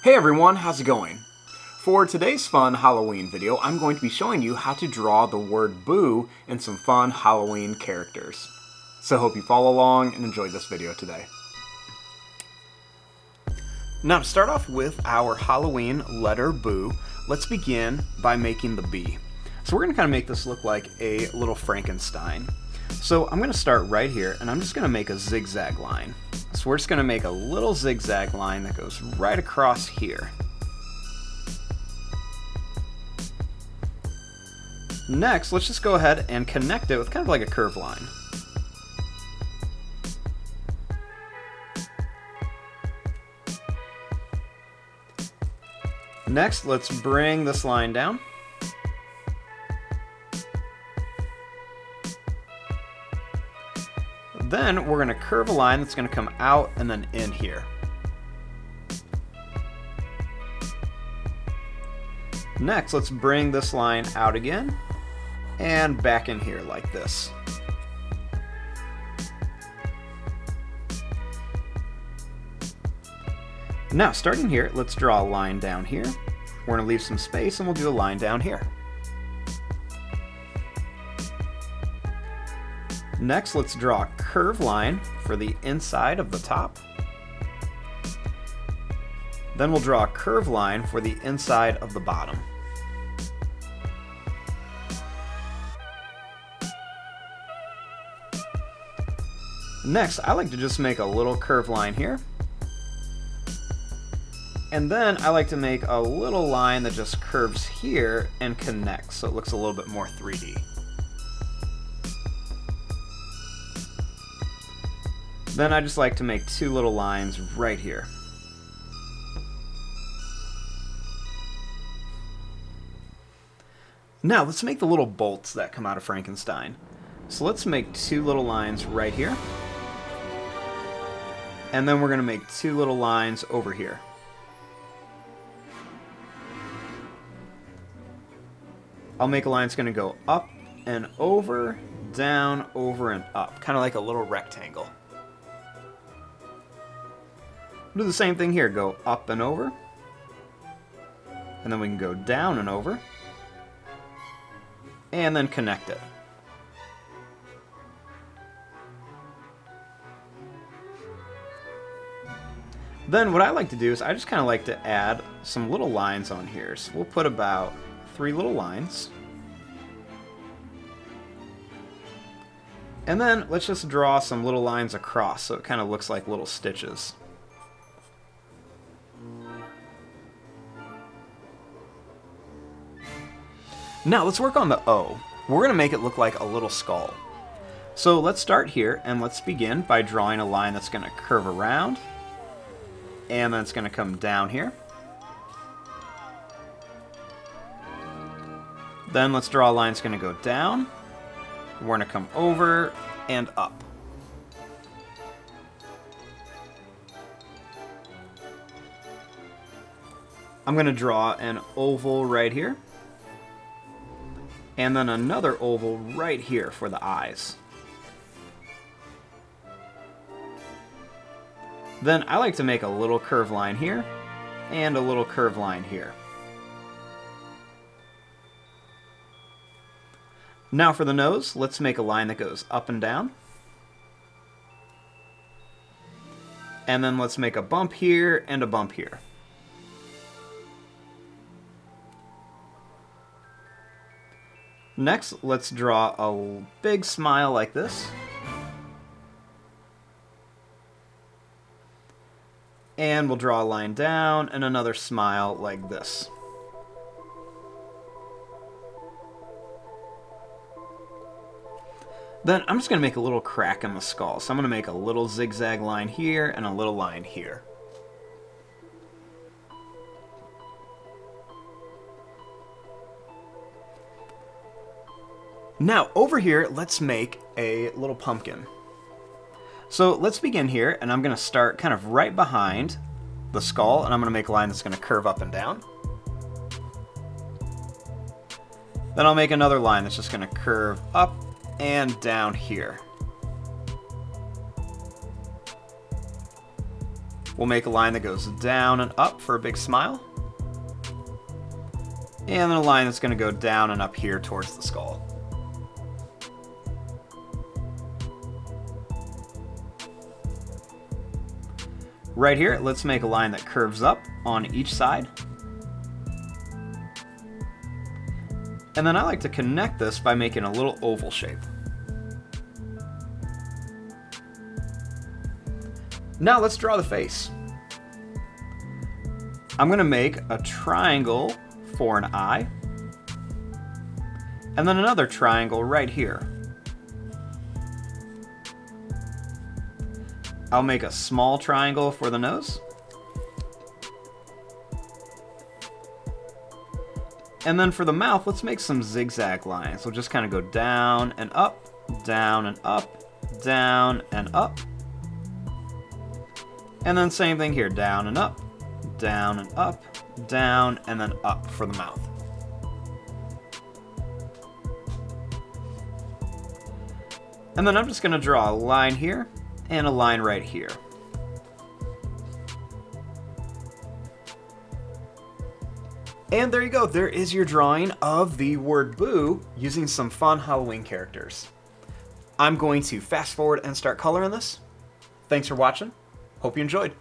Hey everyone, how's it going? For today's fun Halloween video, I'm going to be showing you how to draw the word boo in some fun Halloween characters. So hope you follow along and enjoy this video today. Now to start off with our Halloween letter boo, let's begin by making the B. So we're going to kind of make this look like a little Frankenstein. So I'm going to start right here and I'm just going to make a zigzag line. So we're just going to make a little zigzag line that goes right across here. Next, let's just go ahead and connect it with kind of like a curved line. Next, let's bring this line down. Then we're going to curve a line that's going to come out and then in here. Next, let's bring this line out again and back in here like this. Now, starting here, let's draw a line down here. We're going to leave some space and we'll do a line down here. Next, let's draw a curved line for the inside of the top. Then we'll draw a curved line for the inside of the bottom. Next, I like to just make a little curved line here. And then I like to make a little line that just curves here and connects, so it looks a little bit more 3D. Then I just like to make two little lines right here. Now let's make the little bolts that come out of Frankenstein. So let's make two little lines right here. And then we're going to make two little lines over here. I'll make a line that's going to go up and over, down, over, and up. Kind of like a little rectangle. Do the same thing here, go up and over, and then we can go down and over, and then connect it. Then what I like to do is I just kind of like to add some little lines on here. So we'll put about 3 little lines. And then let's just draw some little lines across so it kind of looks like little stitches. Now let's work on the O. We're going to make it look like a little skull. So let's start here and let's begin by drawing a line that's going to curve around and then it's going to come down here. Then let's draw a line that's going to go down. We're going to come over and up. I'm going to draw an oval right here. And then another oval right here for the eyes. Then I like to make a little curved line here and a little curved line here. Now for the nose, let's make a line that goes up and down. And then let's make a bump here and a bump here. Next, let's draw a big smile like this. And we'll draw a line down and another smile like this. Then I'm just going to make a little crack in the skull. So I'm going to make a little zigzag line here and a little line here. Now, over here, let's make a little pumpkin. So let's begin here, and I'm going to start kind of right behind the skull, and I'm going to make a line that's going to curve up and down. Then I'll make another line that's just going to curve up and down here. We'll make a line that goes down and up for a big smile. And then a line that's going to go down and up here towards the skull. Right here, let's make a line that curves up on each side. And then I like to connect this by making a little oval shape. Now let's draw the face. I'm going to make a triangle for an eye, and then another triangle right here. I'll make a small triangle for the nose. And then for the mouth, let's make some zigzag lines. We'll just kind of go down and up, down and up, down and up. And then same thing here, down and up, down and up, down, and then up for the mouth. And then I'm just going to draw a line here and a line right here. And there you go, there is your drawing of the word boo using some fun Halloween characters. I'm going to fast forward and start coloring this. Thanks for watching. Hope you enjoyed.